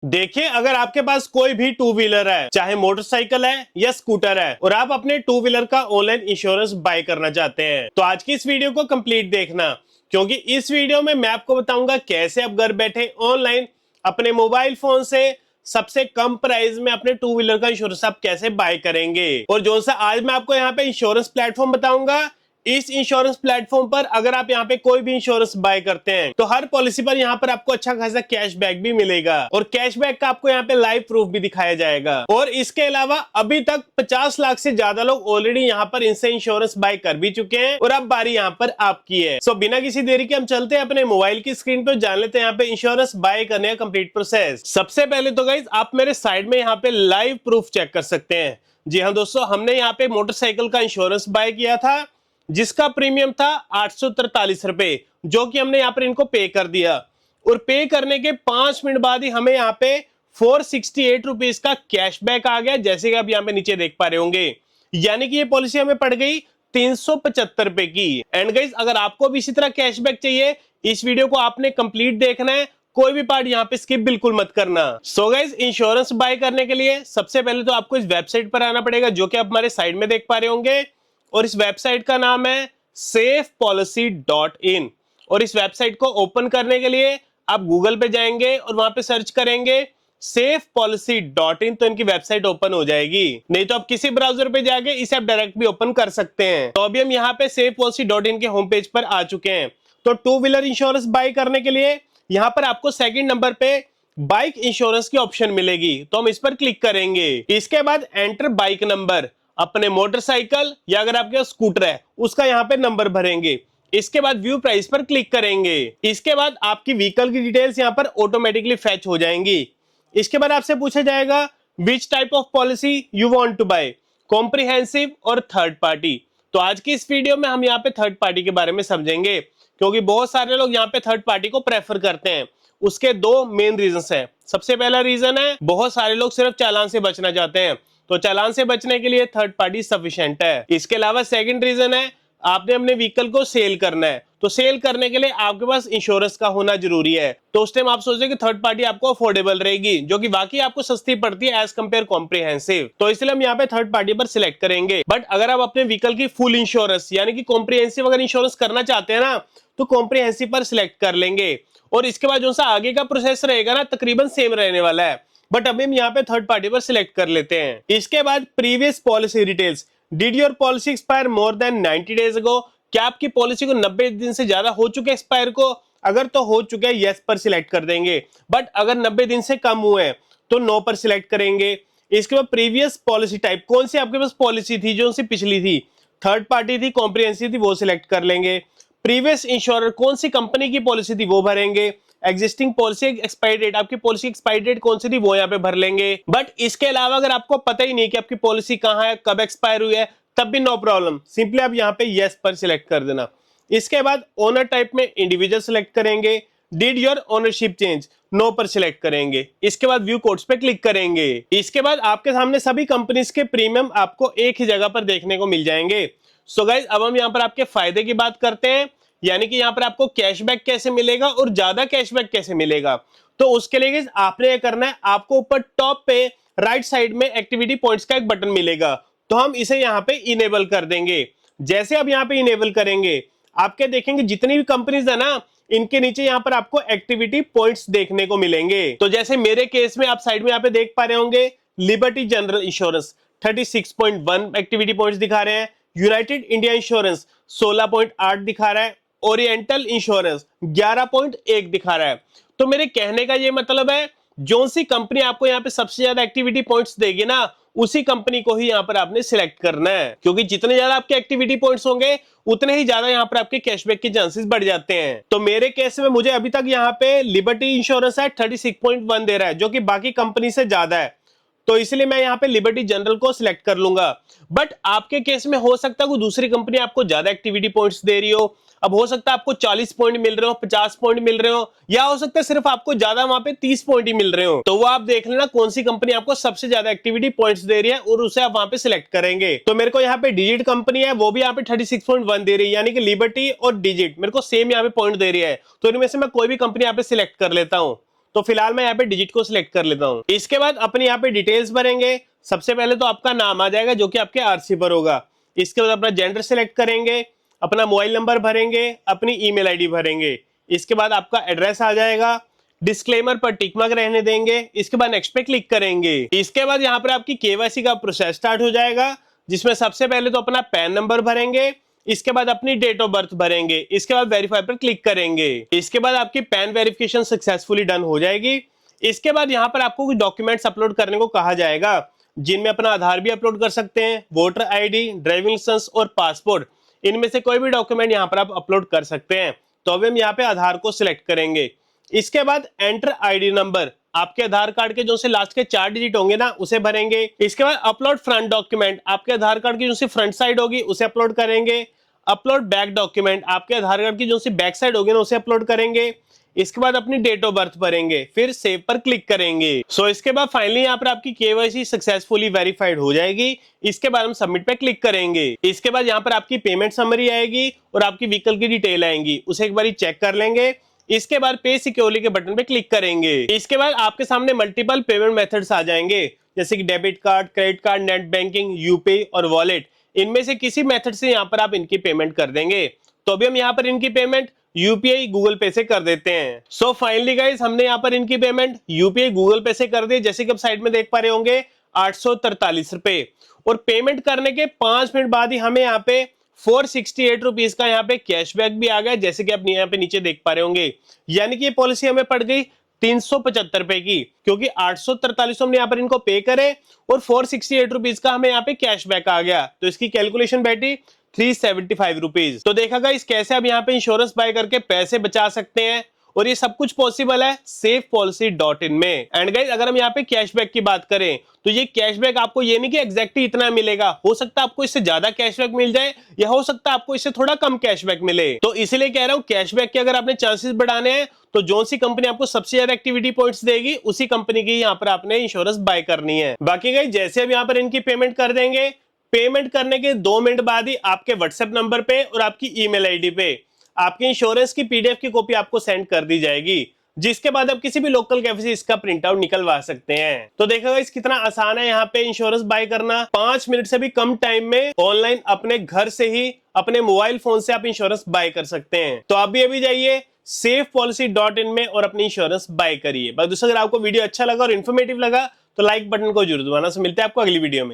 देखिए, अगर आपके पास कोई भी टू व्हीलर है, चाहे मोटरसाइकिल है या स्कूटर है, और आप अपने टू व्हीलर का ऑनलाइन इंश्योरेंस बाय करना चाहते हैं, तो आज की इस वीडियो को कंप्लीट देखना, क्योंकि इस वीडियो में मैं आपको बताऊंगा कैसे आप घर बैठे ऑनलाइन अपने मोबाइल फोन से सबसे कम प्राइस में अपने टू व्हीलर का इंश्योरेंस आप कैसे बाय करेंगे। और जो सा आज मैं आपको यहाँ पे इंश्योरेंस प्लेटफॉर्म बताऊंगा, इस इंश्योरेंस प्लेटफॉर्म पर अगर आप यहाँ पे कोई भी इंश्योरेंस बाय करते हैं तो हर पॉलिसी पर यहाँ पर आपको अच्छा खासा कैशबैक भी मिलेगा, और कैशबैक का आपको यहाँ पे लाइव प्रूफ भी दिखाया जाएगा। और इसके अलावा अभी तक 50 लाख से ज्यादा लोग ऑलरेडी यहाँ पर इनसे इंश्योरेंस बाय कर भी चुके हैं, और अब बारी यहाँ पर आपकी है। सो बिना किसी देरी के हम चलते हैं अपने मोबाइल की स्क्रीन पर, जान लेते हैं यहाँ पे इंश्योरेंस बाय करने का कंप्लीट प्रोसेस। सबसे पहले तो गाइज आप मेरे साइड में यहाँ पे लाइव प्रूफ चेक कर सकते हैं। जी हाँ दोस्तों, हमने यहाँ पे मोटरसाइकिल का इंश्योरेंस बाय किया था जिसका प्रीमियम था 843 रुपए, जो कि हमने यहाँ पर इनको पे कर दिया। और पे करने के 5 मिनट बाद ही हमें यहाँ पे 468 रुपीज का कैशबैक आ गया, जैसे कि आप यहाँ पे नीचे देख पा रहे होंगे। यानी कि ये पॉलिसी हमें पड़ गई 375 रुपए की। एंड गाइस, अगर आपको भी इसी तरह कैशबैक चाहिए, इस वीडियो को आपने कंप्लीट देखना है, कोई भी पार्ट यहाँ पे स्किप बिल्कुल मत करना। सो गाइस, इंश्योरेंस बाय करने के लिए सबसे पहले तो आपको इस वेबसाइट पर आना पड़ेगा, जो कि आप हमारे साइड में देख पा रहे होंगे। और इस वेबसाइट का नाम है safepolicy.in। और इस वेबसाइट को ओपन करने के लिए आप गूगल पे जाएंगे और वहां पे सर्च करेंगे safepolicy.in, तो इनकी वेबसाइट ओपन हो जाएगी। नहीं तो आप किसी ब्राउजर पे जाके इसे आप डायरेक्ट भी ओपन कर सकते हैं। तो अभी हम यहाँ पे safepolicy.in के होम पेज पर आ चुके हैं। तो टू व्हीलर इंश्योरेंस बाय करने के लिए यहाँ पर आपको सेकंड नंबर पे बाइक इंश्योरेंस की ऑप्शन मिलेगी, तो हम इस पर क्लिक करेंगे। इसके बाद एंटर बाइक नंबर, अपने मोटरसाइकिल या अगर आपके पास स्कूटर है उसका यहाँ पे नंबर भरेंगे। इसके बाद व्यू प्राइस पर क्लिक करेंगे। इसके बाद आपकी व्हीकल की डिटेल्स यहाँ पर ऑटोमेटिकली फैच हो जाएंगी। इसके बाद आपसे पूछा जाएगा which type of policy you want to buy, comprehensive और थर्ड पार्टी। तो आज की इस वीडियो में हम यहाँ पे थर्ड पार्टी के बारे में समझेंगे, क्योंकि बहुत सारे लोग यहाँ पे थर्ड पार्टी को प्रेफर करते हैं। उसके दो मेन रीजंस हैं। सबसे पहला रीजन है बहुत सारे लोग सिर्फ चालान से बचना चाहते हैं, तो चालान से बचने के लिए थर्ड पार्टी सफिशिएंट है। इसके अलावा सेकंड रीजन है आपने अपने व्हीकल को सेल करना है, तो सेल करने के लिए आपके पास इंश्योरेंस का होना जरूरी है। तो उस टाइम आप सोचें कि थर्ड पार्टी आपको अफोर्डेबल रहेगी, जो कि वाकई आपको सस्ती पड़ती है एज कंपेयर कॉम्प्रिहेंसिव। तो इसलिए हम यहाँ पे थर्ड पार्टी पर सिलेक्ट करेंगे। बट अगर आप अपने व्हीकल की फुल इंश्योरेंस यानी कि कॉम्प्रिहेंसिव अगर इंश्योरेंस करना चाहते हैं ना, तो कॉम्प्रिहेंसिव पर सिलेक्ट कर लेंगे। और इसके बाद जो सा आगे का प्रोसेस रहेगा ना, तकरीबन सेम रहने वाला है, बट अभी हम यहाँ पे थर्ड पार्टी पर सिलेक्ट कर लेते हैं। इसके बाद previous policy details, did your policy expire more than 90 days ago, क्या आपकी पॉलिसी को 90 दिन से ज्यादा हो चुके एक्सपायर को? अगर तो हो चुके हैं यस पर सिलेक्ट कर देंगे, बट अगर 90 दिन से कम हुए हैं तो नो पर सिलेक्ट करेंगे। इसके बाद प्रीवियस पॉलिसी टाइप, कौन सी आपके पास पॉलिसी थी, जो सी पिछली थी, थर्ड पार्टी थी, कॉम्प्रिहेंसिव थी, वो सिलेक्ट कर लेंगे। प्रीवियस इंश्योरर, कौन सी कंपनी की पॉलिसी थी, वो भरेंगे। एग्जिस्टिंग पॉलिसी एक्सपायरी डेट, आपकी पॉलिसी एक्सपायरी डेट कौन सी थी, वो यहाँ पे भर लेंगे। बट इसके अलावा अगर आपको पता ही नहीं कि आपकी पॉलिसी कहाँ है, कब एक्सपायर हुई है, तब भी नो प्रॉब्लम, सिंपली आप यहाँ पे यस पर सिलेक्ट कर देना। इसके बाद ओनर टाइप में इंडिविजुअल सिलेक्ट करेंगे। Did your ownership change, no पर सिलेक्ट करेंगे। इसके बाद व्यू कोड्स पे क्लिक करेंगे। इसके बाद आपके सामने सभी कंपनीज के प्रीमियम आपको एक ही जगह पर देखने को मिल जाएंगे। सो गाइस, अब हम यहाँ पर आपके फायदे की बात करते हैं, यानी कि यहाँ पर आपको कैशबैक कैसे मिलेगा और ज्यादा कैशबैक कैसे मिलेगा। तो उसके लिए आपने ये करना है, आपको ऊपर टॉप पे राइट साइड में एक्टिविटी पॉइंट्स का एक बटन मिलेगा, तो हम इसे यहाँ पे इनेबल कर देंगे। जैसे आप यहाँ पे इनेबल करेंगे, आपके देखेंगे जितनी भी कंपनीज है ना, इनके नीचे यहाँ पर आपको एक्टिविटी पॉइंट्स देखने को मिलेंगे। तो जैसे मेरे केस में आप साइड में यहाँ पे देख पा रहे होंगे, liberty general insurance 36.1 activity points दिखा रहे हैं, यूनाइटेड इंडिया इंश्योरेंस 16.8 दिखा रहा है, ओरिएंटल इंश्योरेंस 11.1 दिखा रहा है। तो मेरे कहने का ये मतलब है, जो सी कंपनी आपको यहाँ पे सबसे ज्यादा एक्टिविटी पॉइंट्स देगी ना, उसी कंपनी को ही यहाँ पर आपने सिलेक्ट करना है, क्योंकि जितने ज्यादा आपके एक्टिविटी पॉइंट्स होंगे उतने ही ज्यादा यहाँ पर आपके कैशबैक के चांसेस बढ़ जाते हैं। तो मेरे केस में मुझे अभी तक यहाँ पे लिबर्टी इंश्योरेंस है 36.1 दे रहा है, जो कि बाकी कंपनी से ज्यादा है, तो इसलिए मैं यहाँ पे लिबर्टी जनरल को सिलेक्ट कर लूंगा। बट आपके केस में हो सकता है कोई दूसरी कंपनी आपको ज्यादा एक्टिविटी पॉइंट्स दे रही हो। अब हो सकता है आपको 40 पॉइंट मिल रहे हो, 50 पॉइंट मिल रहे हो, या हो सकता है सिर्फ आपको ज्यादा वहां पे 30 पॉइंट ही मिल रहे हो। तो वो आप देख लेना कौन सी कंपनी आपको सबसे ज्यादा एक्टिविटी पॉइंट्स दे रही है और उसे आप वहां पे सिलेक्ट करेंगे। तो मेरे को यहाँ पे डिजिट कंपनी है, वो भी यहाँ पे 36.1 दे रही है, यानी कि लिबर्टी और डिजिट मेरे को सेम यहाँ पे पॉइंट दे रही है। तो इनमें से मैं कोई भी कंपनी यहाँ पे सिलेक्ट कर लेता हूँ। तो फिलहाल मैं यहाँ पे डिजिट को सिलेक्ट कर लेता हूँ। इसके बाद अपने यहाँ पे डिटेल्स भरेंगे। सबसे पहले तो आपका नाम आ जाएगा जो कि आपके आरसी पर होगा। इसके बाद अपना जेंडर सिलेक्ट करेंगे, अपना मोबाइल नंबर भरेंगे, अपनी ईमेल आईडी भरेंगे। इसके बाद आपका एड्रेस आ जाएगा। डिस्क्लेमर पर टिक मार्क रहने देंगे। इसके बाद नेक्स्ट पे क्लिक करेंगे। इसके बाद यहाँ पर आपकी केवाईसी का प्रोसेस स्टार्ट हो जाएगा, जिसमें सबसे पहले तो अपना पैन नंबर भरेंगे। इसके बाद अपनी डेट ऑफ बर्थ भरेंगे। इसके बाद वेरीफाई पर क्लिक करेंगे। इसके बाद आपकी पैन वेरिफिकेशन सक्सेसफुली डन हो जाएगी। इसके बाद यहाँ पर आपको कुछ डॉक्यूमेंट्स अपलोड करने को कहा जाएगा, जिनमें अपना आधार भी अपलोड कर सकते हैं, वोटर आईडी, ड्राइविंग लाइसेंस और पासपोर्ट। इनमें से कोई भी डॉक्यूमेंट यहाँ पर आप अपलोड कर सकते हैं। तो अभी हम यहाँ पे आधार को सिलेक्ट करेंगे। इसके बाद एंटर आईडी नंबर, आपके आधार कार्ड के जो से लास्ट के 4 डिजिट होंगे ना, उसे भरेंगे। इसके बाद अपलोड फ्रंट डॉक्यूमेंट, आपके आधार कार्ड की जो सी फ्रंट साइड होगी उसे अपलोड करेंगे। अपलोड बैक डॉक्यूमेंट, आपके आधार कार्ड की जो सी बैक साइड होगी ना, उसे अपलोड करेंगे। इसके बाद अपनी डेट ऑफ बर्थ भरेंगे, फिर सेव पर क्लिक करेंगे। सो इसके बाद फाइनली यहाँ पर आपकी केवाईसी सक्सेसफुली वेरीफाइड हो जाएगी। इसके बाद हम सबमिट पे क्लिक करेंगे। इसके बाद यहाँ पर आपकी पेमेंट समरी आएगी और आपकी व्हीकल की डिटेल आएंगी, उसे एक बार चेक कर लेंगे। इसके बाद पे सिक्योरली के बटन पे क्लिक करेंगे। इसके बाद आपके सामने मल्टीपल पेमेंट मेथड्स आ जाएंगे, जैसे कि debit card, credit card, net banking, UPI और वॉलेट। इनमें से किसी मेथड से यहाँ पर आप इनकी पेमेंट कर देंगे। तो अभी हम यहाँ पर इनकी पेमेंट यूपीआई गूगल पे से कर देते हैं। सो फाइनली गाइस, हमने यहाँ पर इनकी पेमेंट यूपीआई गूगल पे से कर दी। जैसे कि आप साइड में देख पा रहे होंगे 843 रुपए। और पेमेंट करने के 5 मिनट बाद ही हमें यहाँ पे 468 रुपीज का यहाँ पे कैशबैक भी आ गया, जैसे कि आप यहाँ पे नीचे देख पा रहे होंगे। यानी कि ये पॉलिसी हमें पड़ गई 375 रुपए की, क्योंकि 843 हमने यहाँ पर इनको पे करे और 468 रुपीज का हमें यहाँ पे कैशबैक आ गया। तो इसकी कैलकुलेशन बैठी 375 रुपीज। तो देखा गाइस कैसे आप यहाँ पे इंश्योरेंस बाय करके पैसे बचा सकते हैं, और ये सब कुछ पॉसिबल है safepolicy.in में। एंड गाइस अगर हम यहाँ पे कैशबैक की बात करें, तो ये कैशबैक आपको ये नहीं कि एग्जैक्टली इतना मिलेगा, हो सकता है आपको इससे ज्यादा कैशबैक मिल जाए, या हो सकता है आपको इससे थोड़ा कम कैशबैक मिले। तो इसीलिए कह रहा हूँ कैशबैक के अगर आपने चांसेस बढ़ाने हैं, तो जो सी कंपनी आपको सबसे ज्यादा एक्टिविटी पॉइंट्स देगी, उसी कंपनी की यहाँ पर आपने इंश्योरेंस बाय करनी है। बाकी गाइस जैसे अब यहाँ पर इनकी पेमेंट कर देंगे, पेमेंट करने के 2 मिनट बाद ही आपके व्हाट्सएप नंबर पे और आपकी ईमेल आईडी पे आपकी इंश्योरेंस की पीडीएफ की कॉपी आपको सेंड कर दी जाएगी, जिसके बाद आप किसी भी लोकल कैफे से इसका प्रिंट आउट निकलवा सकते हैं। तो देखा इस कितना आसान है यहाँ पे इंश्योरेंस बाय करना। 5 मिनट से भी कम टाइम में ऑनलाइन अपने घर से ही अपने मोबाइल फोन से आप इंश्योरेंस बाय कर सकते हैं। तो आप भी अभी जाइए safepolicy.in में और अपनी इंश्योरेंस बाय करिए। बस दोस्तों, अगर आपको वीडियो अच्छा लगा और इन्फॉर्मेटिव लगा तो लाइक बटन को जरूर दबाना। मिलते हैं आपको अगली वीडियो में।